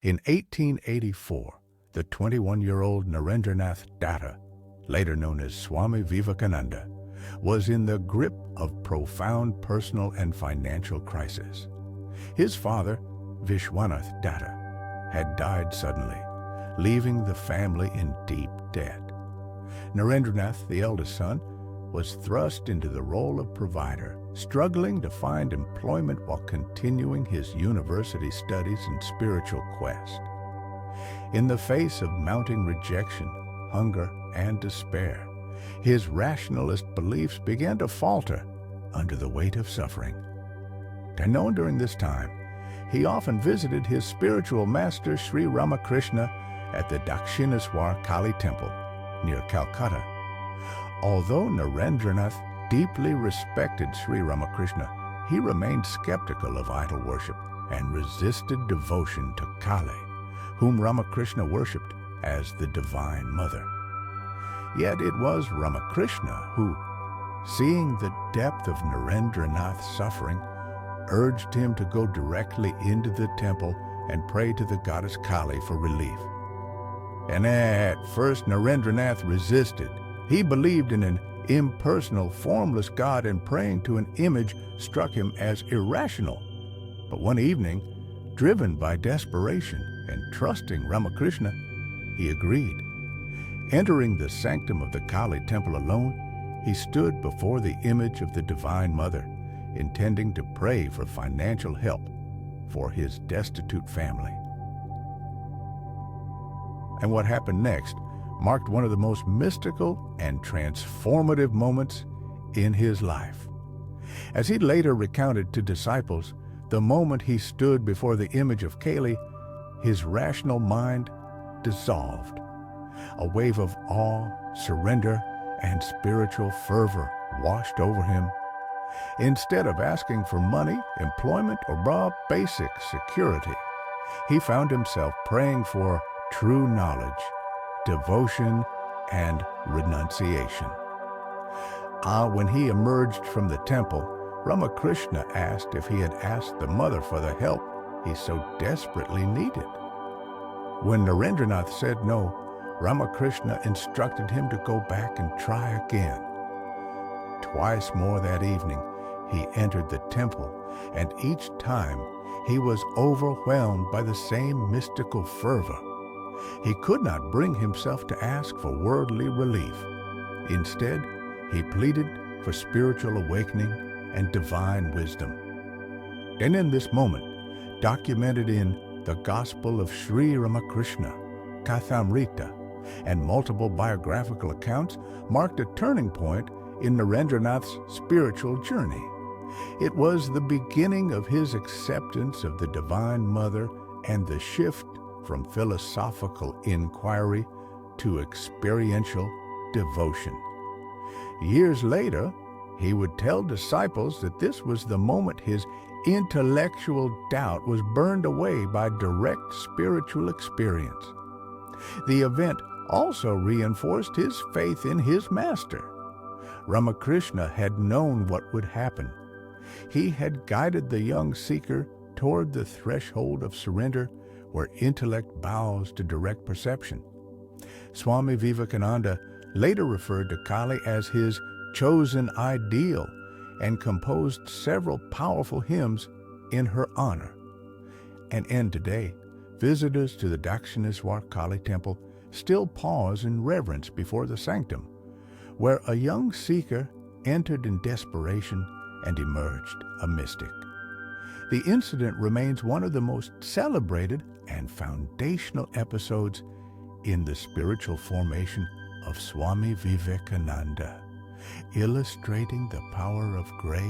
In 1884, the 21-year-old Narendranath Datta, later known as Swami Vivekananda, was in the grip of profound personal and financial crisis. His father, Vishwanath Datta, had died suddenly, leaving the family in deep debt. Narendranath, the eldest son, was thrust into the role of provider, struggling to find employment while continuing his university studies and spiritual quest. In the face of mounting rejection, hunger, and despair, his rationalist beliefs began to falter under the weight of suffering. And known during this time, he often visited his spiritual master Sri Ramakrishna at the Dakshineswar Kali Temple near Calcutta. Although Narendranath deeply respected Sri Ramakrishna, he remained skeptical of idol worship and resisted devotion to Kali, whom Ramakrishna worshipped as the Divine Mother. Yet it was Ramakrishna who, seeing the depth of Narendranath's suffering, urged him to go directly into the temple and pray to the goddess Kali for relief. And at first Narendranath resisted. He believed in an impersonal, formless God, and praying to an image struck him as irrational. But one evening, driven by desperation and trusting Ramakrishna, he agreed. Entering the sanctum of the Kali Temple alone, he stood before the image of the Divine Mother, intending to pray for financial help for his destitute family. And what happened next marked one of the most mystical and transformative moments in his life. As he later recounted to disciples, the moment he stood before the image of Kali, his rational mind dissolved. A wave of awe, surrender, and spiritual fervor washed over him. Instead of asking for money, employment, or raw basic security, he found himself praying for true knowledge, devotion, and renunciation. When he emerged from the temple, Ramakrishna asked if he had asked the mother for the help he so desperately needed. When Narendranath said no, Ramakrishna instructed him to go back and try again. Twice more that evening, he entered the temple, and each time he was overwhelmed by the same mystical fervor. He could not bring himself to ask for worldly relief. Instead, he pleaded for spiritual awakening and divine wisdom. And in this moment, documented in the Gospel of Sri Ramakrishna, Kathamrita, and multiple biographical accounts, marked a turning point in Narendranath's spiritual journey. It was the beginning of his acceptance of the Divine Mother and the shift from philosophical inquiry to experiential devotion. Years later, he would tell disciples that this was the moment his intellectual doubt was burned away by direct spiritual experience. The event also reinforced his faith in his master. Ramakrishna had known what would happen. He had guided the young seeker toward the threshold of surrender, where intellect bows to direct perception. Swami Vivekananda later referred to Kali as his chosen ideal and composed several powerful hymns in her honor. And today, visitors to the Dakshineswar Kali Temple still pause in reverence before the sanctum, where a young seeker entered in desperation and emerged a mystic. The incident remains one of the most celebrated and foundational episodes in the spiritual formation of Swami Vivekananda, illustrating the power of grace,